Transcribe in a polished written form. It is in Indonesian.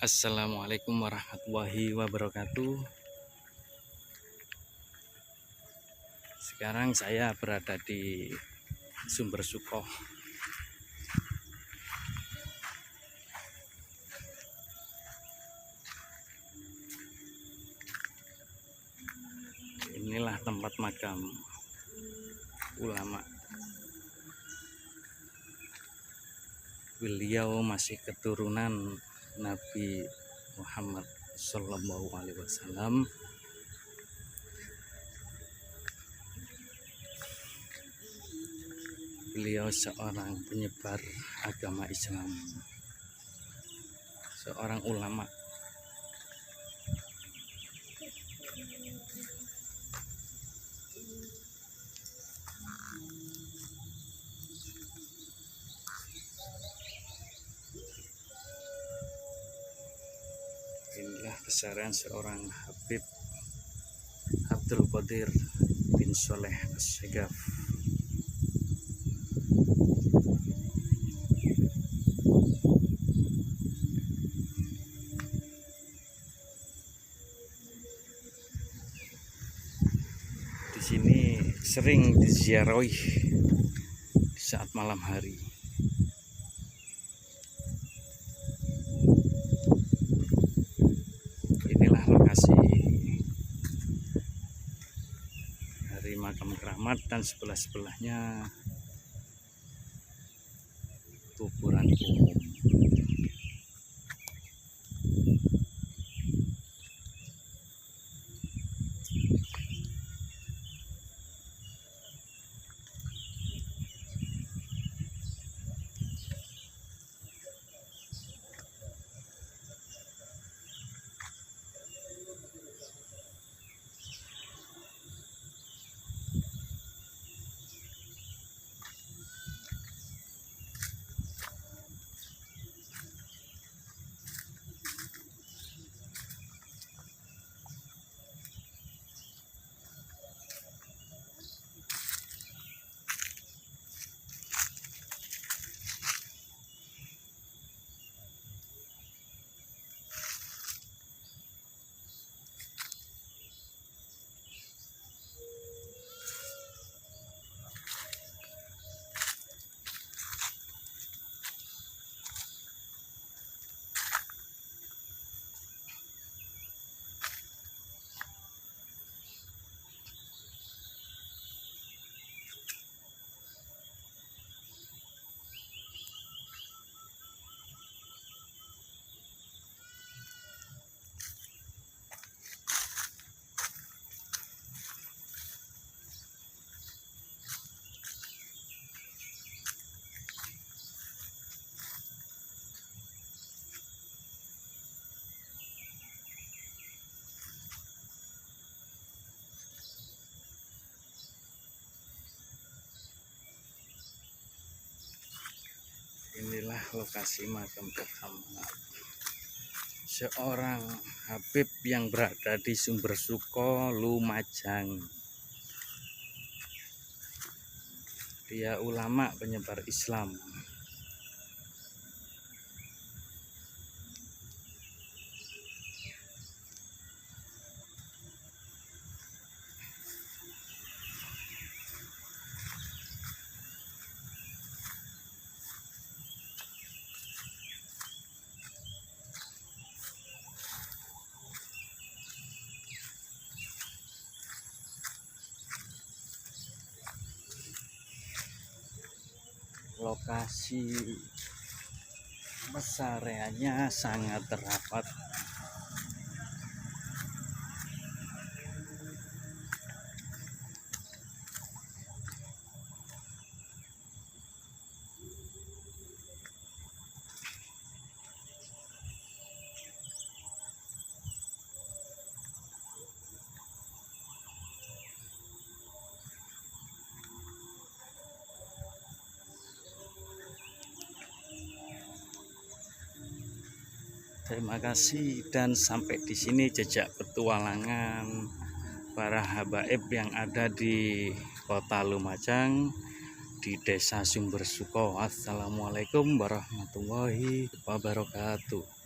Assalamualaikum warahmatullahi wabarakatuh. Sekarang saya berada di Sumber Sukoh. Inilah tempat makam ulama. Beliau masih keturunan Nabi Muhammad Shallallahu Alaihi Wasallam. Beliau seorang penyebar agama Islam, seorang ulama. Inilah besaran seorang Habib Abdul Qadir bin Soleh As-Segaf. Di sini sering diziarahi di saat malam hari. Inilah lokasi dari makam keramat, dan sebelah-sebelahnya kuburan umum. Inilah lokasi makam pertama seorang Habib yang berada di Sumber Sukoh, Lumajang. Dia ulama penyebar Islam. Lokasi besarannya sangat terapat. Terima kasih, dan sampai di sini jejak petualangan para habaib yang ada di Kota Lumajang, di Desa Sumber Sukoh. Assalamualaikum warahmatullahi wabarakatuh.